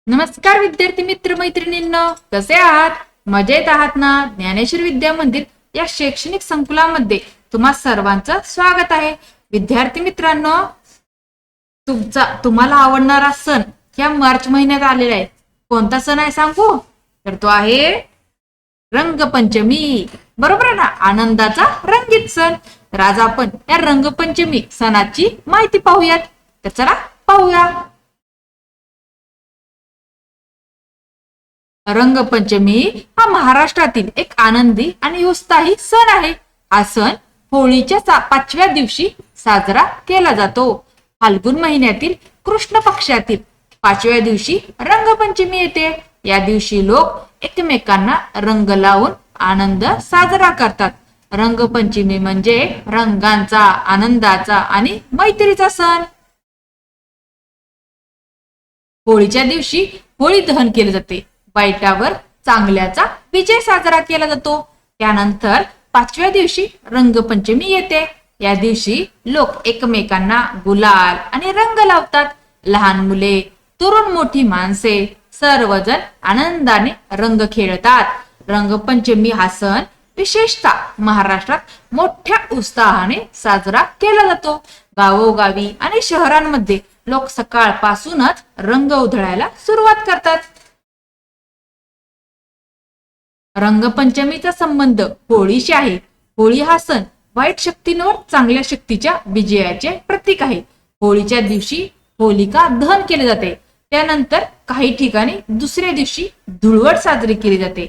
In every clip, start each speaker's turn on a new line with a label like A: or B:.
A: नमस्कार विद्यार्थी मित्र मैत्रिणींनो, कसे आहात? मजेत आहात ना? ज्ञानेश्वर विद्या मंदिर या शैक्षणिक संकुलामध्ये तुम्हा सर्वांचं स्वागत आहे. विद्यार्थी मित्रांनो, तुम्हाला आवडणारा सण या मार्च महिन्यात आलेला आहे. कोणता सण आहे सांगू? तर तो आहे रंगपंचमी. बरोबर आहे ना? आनंदाचा रंगीत सण. तर आज आपण या रंगपंचमी सणाची माहिती पाहूयात. तर चला पाहूया. रंगपंचमी हा महाराष्ट्रातील एक आनंदी आणि उत्साही सण आहे. हा सण होळीच्या 5व्या दिवशी साजरा केला जातो. फाल्गुन महिन्यातील कृष्ण पक्षातील 5व्या दिवशी रंगपंचमी येते. या दिवशी लोक एकमेकांना रंग लावून आनंद साजरा करतात. रंगपंचमी म्हणजे रंगांचा, आनंदाचा आणि मैत्रीचा सण. होळीच्या दिवशी होळी दहन केले जाते. वाईटावर चांगल्याचा विजय साजरा केला जातो. त्यानंतर 5व्या दिवशी रंगपंचमी येते. या दिवशी लोक एकमेकांना गुलाल आणि रंग लावतात. लहान मुले, तरुण मोठी माणसे सर्वजण आनंदाने रंग खेळतात. रंगपंचमी हा सण विशेषतः महाराष्ट्रात मोठ्या उत्साहाने साजरा केला जातो. गावोगावी आणि शहरांमध्ये लोक सकाळपासूनच रंग उधळायला सुरुवात करतात. रंगपंचमीचा संबंध होळीशी आहे. होळी हा सण वाईट शक्तींवर चांगल्या शक्तीच्या विजयाचे प्रतीक आहे. होळीच्या दिवशी होलिका दहन केले जाते. त्यानंतर काही ठिकाणी दुसऱ्या दिवशी धुळवड साजरी केली जाते.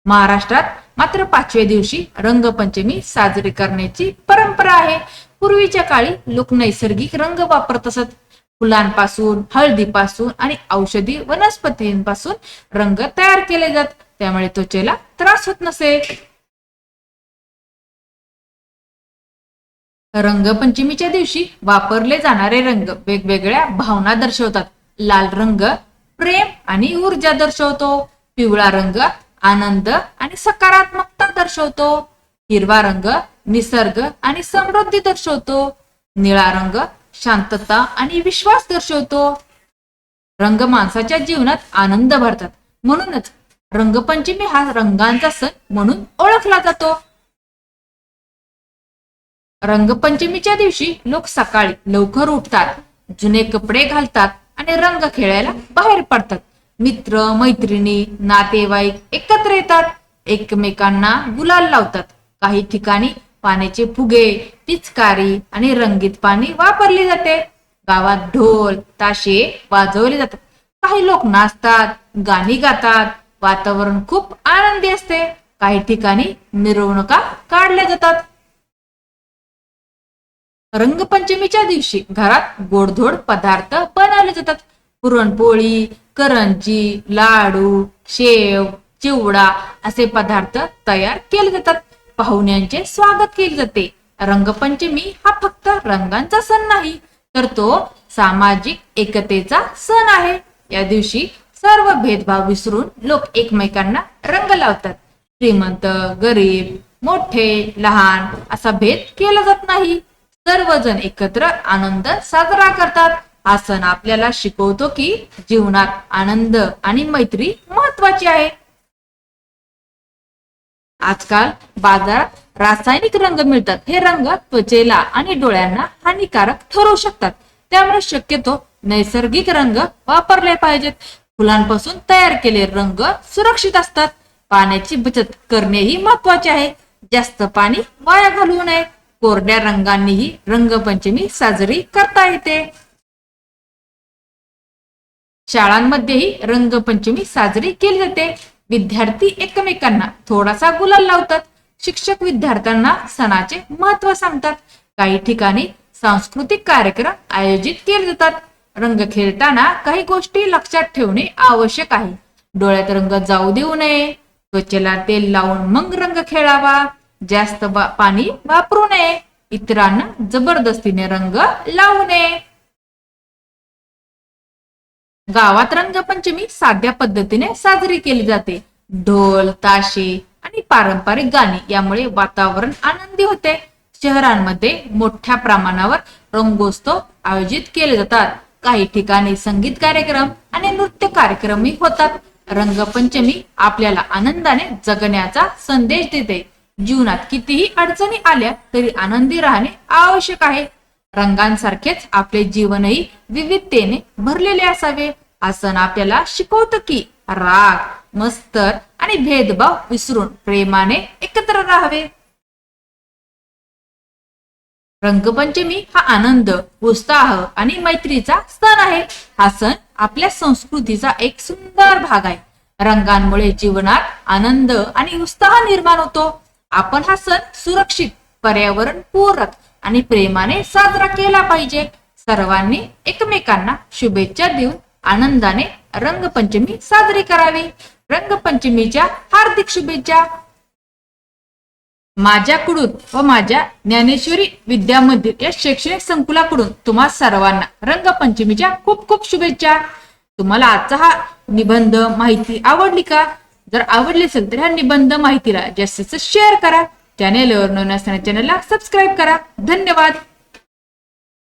A: महाराष्ट्रात मात्र 5व्या दिवशी रंगपंचमी साजरी करण्याची परंपरा आहे. पूर्वीच्या काळी लोक नैसर्गिक रंग वापरत असत. फुलांपासून, हळदीपासून आणि औषधी वनस्पतींपासून रंग तयार केले जात. त्यामुळे त्वचेला त्रास होत नसे. रंगपंचमीच्या दिवशी वापरले जाणारे रंग वेगवेगळ्या भावना दर्शवतात. लाल रंग प्रेम आणि ऊर्जा दर्शवतो. पिवळा रंग आनंद आणि सकारात्मकता दर्शवतो. हिरवा रंग निसर्ग आणि समृद्धी दर्शवतो. निळा रंग शांतता आणि विश्वास दर्शवतो. रंग माणसाच्या जीवनात आनंद भरतात. म्हणूनच रंगपंचमी हा रंगांचा सण म्हणून ओळखला जातो. रंगपंचमीच्या दिवशी लोक सकाळी लवकर उठतात, जुने कपडे घालतात आणि रंग खेळायला बाहेर पडतात. मित्र मैत्रिणी नातेवाईक एकत्र येतात, एकमेकांना गुलाल लावतात. काही ठिकाणी पाण्याचे फुगे, पिचकारी आणि रंगीत पाणी वापरले जाते. गावात ढोल ताशे वाजवले जातात. काही लोक नाचतात, गाणी गातात. वातावरण खूप आनंदी असते. काही ठिकाणी मिरवणुका काढल्या जातात. रंगपंचमीच्या दिवशी घरात गोडधोड पदार्थ बनवले जातात. पुरणपोळी, करंजी, लाडू, शेव, चिवडा असे पदार्थ तयार केले जातात. पाहुण्यांचे स्वागत केले जाते. रंगपंचमी हा फक्त रंगांचा सण नाही, तर तो सामाजिक एकतेचा सण आहे. या दिवशी सर्व भेदभाव विसरून लोक एकमेकांना रंग लावतात. श्रीमंत, गरीब, मोठे, लहान असा भेद केला जात नाही. सर्वजण एकत्र आनंद साजरा करतात. हा सण आपल्याला शिकवतो की जीवनात आनंद आणि मैत्री महत्वाची आहे. आजकाल बाजारात रासायनिक रंग मिळतात. हे रंग त्वचेला आणि डोळ्यांना हानिकारक ठरू शकतात. त्यामुळे शक्यतो नैसर्गिक रंग वापरले पाहिजेत. फुलांपासून तयार केलेले रंग सुरक्षित असतात. पाण्याची बचत करणेही महत्वाचे आहे. जास्त पाणी वाया घालवू नये. कोरड्या रंगांनीही रंगपंचमी साजरी करता येते. शाळांमध्येही रंगपंचमी साजरी केली जाते. विद्यार्थी एकमेकांना थोडासा गुलाल लावतात. शिक्षक विद्यार्थ्यांना सणाचे महत्व सांगतात. काही ठिकाणी सांस्कृतिक कार्यक्रम आयोजित केले जातात. रंग खेळताना काही गोष्टी लक्षात ठेवणे आवश्यक आहे. डोळ्यात रंग जाऊ देऊ नये. त्वचेला तेल लावून मग रंग खेळावा. जास्त पाणी वापरू नये. इतरांना जबरदस्तीने रंग लावू नये. गावात रंगपंचमी साध्या पद्धतीने साजरी केली जाते. ढोल ताशे आणि पारंपरिक गाणी यामुळे वातावरण आनंदी होते. शहरांमध्ये मोठ्या प्रमाणावर रंगोत्सव आयोजित केले जातात. काही ठिकाणी संगीत कार्यक्रम आणि नृत्य कार्यक्रमही होतात. रंगपंचमी आपल्याला आनंदाने जगण्याचा संदेश देते. जीवनात कितीही अडचणी आल्या तरी आनंदी राहणे आवश्यक आहे. रंगांसारखेच आपले जीवनही विविधतेने भरलेले असावे. हा सण आपल्याला शिकवतं की राग, मत्सर आणि भेदभाव विसरून प्रेमाने एकत्र राहावे. रंगपंचमी हा आनंद, उत्साह आणि मैत्रीचा सण आहे. हा सण आपल्या संस्कृतीचा एक सुंदर भाग आहे. रंगांमुळे जीवनात आनंद आणि उत्साह निर्माण होतो. आपण हा सण सुरक्षित, पर्यावरण पूरक आणि प्रेमाने साजरा केला पाहिजे. सर्वांनी एकमेकांना शुभेच्छा देऊन आनंदाने रंगपंचमी साजरी करावी. रंगपंचमीच्या हार्दिक शुभेच्छा. माझ्याकडून व माझ्या ज्ञानेश्वरी विद्या मंदिर या शैक्षणिक संकुलाकडून तुम्हा सर्वांना रंगपंचमीच्या खूप खूप शुभेच्छा. तुम्हाला आजचा हा निबंध माहिती आवडली का? जर आवडली असेल तर ह्या निबंध माहितीला जास्तीत जास्त शेअर करा. चॅनेलवर नवीन असताना चॅनेलला सबस्क्राईब करा. धन्यवाद.